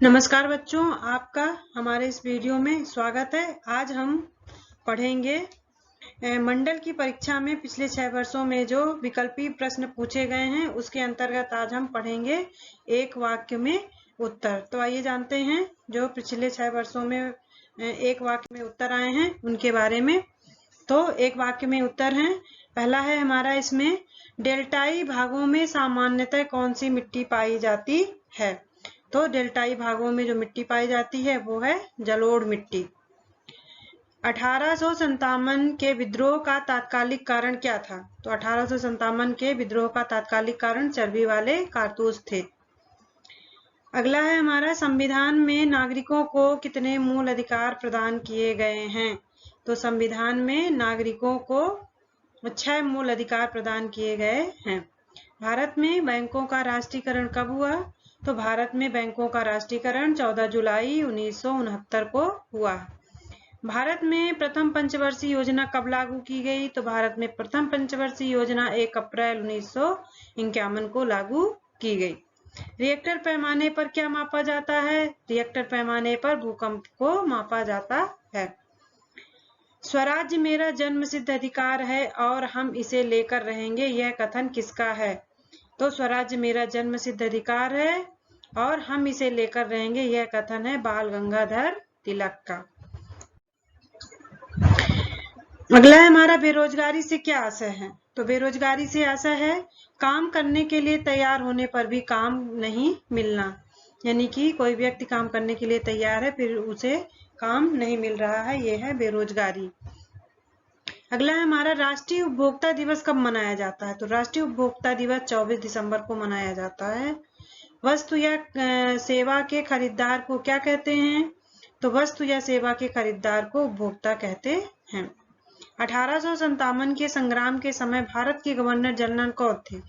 नमस्कार बच्चों, आपका हमारे इस वीडियो में स्वागत है। आज हम पढ़ेंगे मंडल की परीक्षा में पिछले 6 वर्षों में जो विकल्पी प्रश्न पूछे गए हैं उसके अंतर्गत आज हम पढ़ेंगे एक वाक्य में उत्तर। तो आइए जानते हैं जो पिछले 6 वर्षों में एक वाक्य में उत्तर आए हैं उनके बारे में। तो एक वाक्य में उत्तर है, पहला है हमारा इसमें, डेल्टाई भागों में सामान्यतः कौन सी मिट्टी पाई जाती है। तो डेल्टाई भागों में जो मिट्टी पाई जाती है वो है जलोढ़ मिट्टी। 1857 के विद्रोह का तात्कालिक कारण क्या था। तो 1857 के विद्रोह का तात्कालिक कारण चर्बी वाले कारतूस थे। अगला है हमारा, संविधान में नागरिकों को कितने मूल अधिकार प्रदान किए गए हैं। तो संविधान में नागरिकों को 6 मूल अधिकार प्रदान किए गए हैं। भारत में बैंकों का राष्ट्रीयकरण कब हुआ। तो भारत में बैंकों का राष्ट्रीयकरण 14 जुलाई 1969 को हुआ। भारत में प्रथम पंचवर्षीय योजना कब लागू की गई। तो भारत में प्रथम पंचवर्षीय योजना 1 अप्रैल 1951 को लागू की गई। रिएक्टर पैमाने पर क्या मापा जाता है। रिएक्टर पैमाने पर भूकंप को मापा जाता है। स्वराज्य मेरा जन्मसिद्ध अधिकार है और हम इसे लेकर रहेंगे, यह कथन किसका है। तो स्वराज्य मेरा जन्मसिद्ध अधिकार है और हम इसे लेकर रहेंगे, यह कथन है बाल गंगाधर तिलक का। अगला है हमारा, बेरोजगारी से क्या आशय है। तो बेरोजगारी से आशय है काम करने के लिए तैयार होने पर भी काम नहीं मिलना, यानी कि कोई व्यक्ति काम करने के लिए तैयार है फिर उसे काम नहीं मिल रहा है, यह है बेरोजगारी। अगला है हमारा, राष्ट्रीय उपभोक्ता दिवस कब मनाया जाता है। तो राष्ट्रीय उपभोक्ता दिवस 24 दिसंबर को मनाया जाता है। वस्तु या सेवा के खरीदार को क्या कहते हैं। तो वस्तु या सेवा के खरीदार को उपभोक्ता कहते हैं। 1857 के संग्राम के समय भारत के गवर्नर जनरल कौन थे।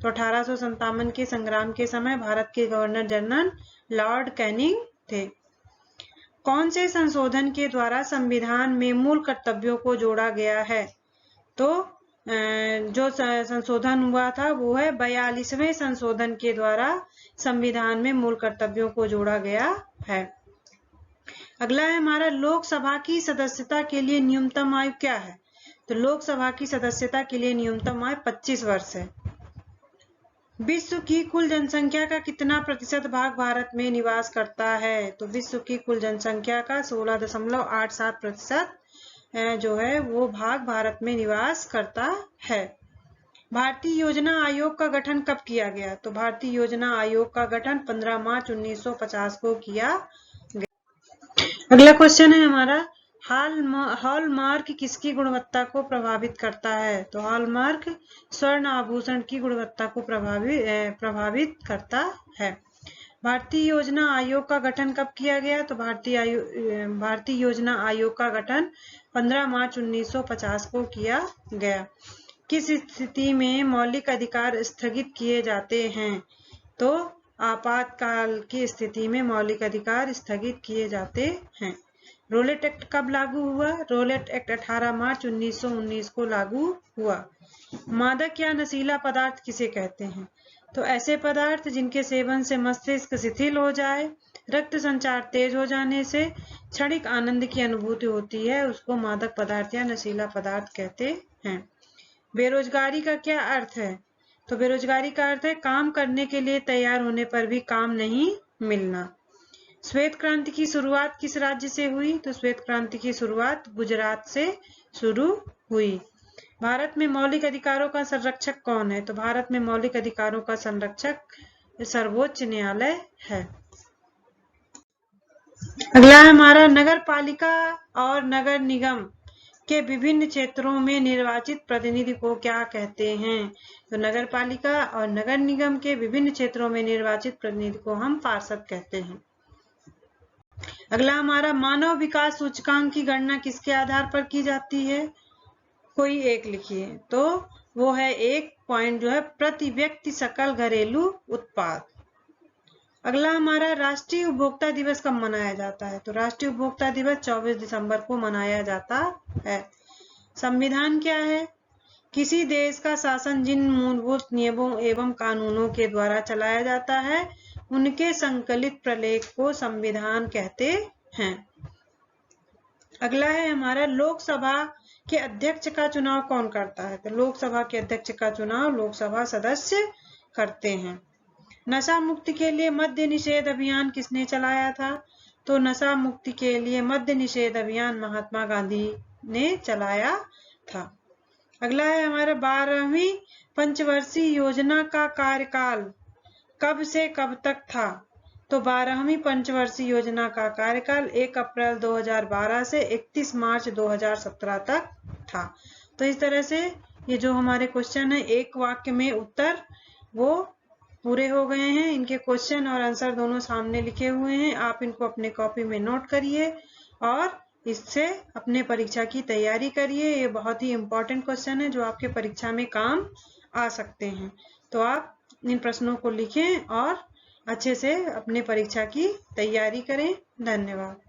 तो 1857 के संग्राम के समय भारत के गवर्नर जनरल लॉर्ड कैनिंग थे। कौन से संशोधन के द्वारा संविधान में मूल कर्तव्यों को जोड़ा गया है। तो जो संशोधन हुआ था वो है 42वें संशोधन के द्वारा संविधान में मूल कर्तव्यों को जोड़ा गया है। अगला है हमारा, लोकसभा की सदस्यता के लिए न्यूनतम आयु क्या है। तो लोकसभा की सदस्यता के लिए न्यूनतम आयु 25 वर्ष है। विश्व की कुल जनसंख्या का कितना प्रतिशत भाग भारत में निवास करता है। तो विश्व की कुल जनसंख्या का 16.87% जो है वो भाग भारत में निवास करता है। भारतीय योजना आयोग का गठन कब किया गया। तो भारतीय योजना आयोग का गठन 15 मार्च 1950 को किया गया। अगला क्वेश्चन है हमारा, हॉलमार्क किसकी गुणवत्ता को प्रभावित करता है। तो हॉलमार्क स्वर्ण आभूषण की गुणवत्ता को प्रभावित करता है। भारतीय योजना आयोग का गठन कब किया गया। तो भारतीय योजना आयोग का गठन 15 मार्च 1950 को किया गया। किस स्थिति में मौलिक अधिकार स्थगित किए जाते हैं। तो आपातकाल की स्थिति में मौलिक अधिकार स्थगित किए जाते हैं। रोलेट एक्ट कब लागू हुआ। रोलेट एक्ट 18 मार्च 1919 को लागू हुआ। मादक या नशीला पदार्थ किसे कहते हैं। तो ऐसे पदार्थ जिनके सेवन से मस्तिष्क शिथिल हो जाए, रक्त संचार तेज हो जाने से क्षणिक आनंद की अनुभूति होती है, उसको मादक पदार्थ या नशीला पदार्थ कहते हैं। बेरोजगारी का क्या अर्थ है। तो बेरोजगारी का अर्थ है काम करने के लिए तैयार होने पर भी काम नहीं मिलना। श्वेत क्रांति की शुरुआत किस राज्य से हुई। तो श्वेत क्रांति की शुरुआत गुजरात से शुरू हुई। भारत में मौलिक अधिकारों का संरक्षक कौन है। तो भारत में मौलिक अधिकारों का संरक्षक सर्वोच्च न्यायालय है। अगला है हमारा, नगर पालिका और नगर निगम के विभिन्न क्षेत्रों में निर्वाचित प्रतिनिधि को क्या कहते हैं। तो नगर पालिका और नगर निगम के विभिन्न क्षेत्रों में निर्वाचित प्रतिनिधि को हम पार्षद कहते हैं। अगला हमारा, मानव विकास सूचकांक की गणना किसके आधार पर की जाती है। कोई एक लिखिए। तो वो है 1 पॉइंट जो है प्रति व्यक्ति सकल घरेलू उत्पाद। अगला हमारा, राष्ट्रीय उपभोक्ता दिवस कब मनाया जाता है। तो राष्ट्रीय उपभोक्ता दिवस 24 दिसंबर को मनाया जाता है। संविधान क्या है। किसी देश का शासन जिन मूलभूत नियमों एवं कानूनों के द्वारा चलाया जाता है उनके संकलित प्रलेख को संविधान कहते हैं। अगला है हमारा लोकसभा के अध्यक्ष का चुनाव कौन करता है? तो लोकसभा के अध्यक्ष का चुनाव लोकसभा सदस्य करते हैं। नशा मुक्ति के लिए मद्य निषेध अभियान किसने चलाया था? तो नशा मुक्ति के लिए मद्य निषेध अभियान महात्मा गांधी ने चलाया था। अगला है हमारा 12वीं पंचवर्षीय योजना का कार्यकाल कब से कब तक था? तो 12वीं पंचवर्षीय योजना का कार्यकाल 1 अप्रैल 2012 से 31 मार्च 2017 तक था। तो इस तरह से ये जो हमारे क्वेश्चन है एक वाक्य में उत्तर वो पूरे हो गए हैं। इनके क्वेश्चन और आंसर दोनों सामने लिखे हुए हैं, आप इनको अपने कॉपी में नोट करिए और इससे अपने परीक्षा की तैयारी करिए। ये बहुत ही इम्पोर्टेंट क्वेश्चन है जो आपके परीक्षा में काम आ सकते हैं। तो आप इन प्रश्नों को लिखें और अच्छे से अपने परीक्षा की तैयारी करें। धन्यवाद।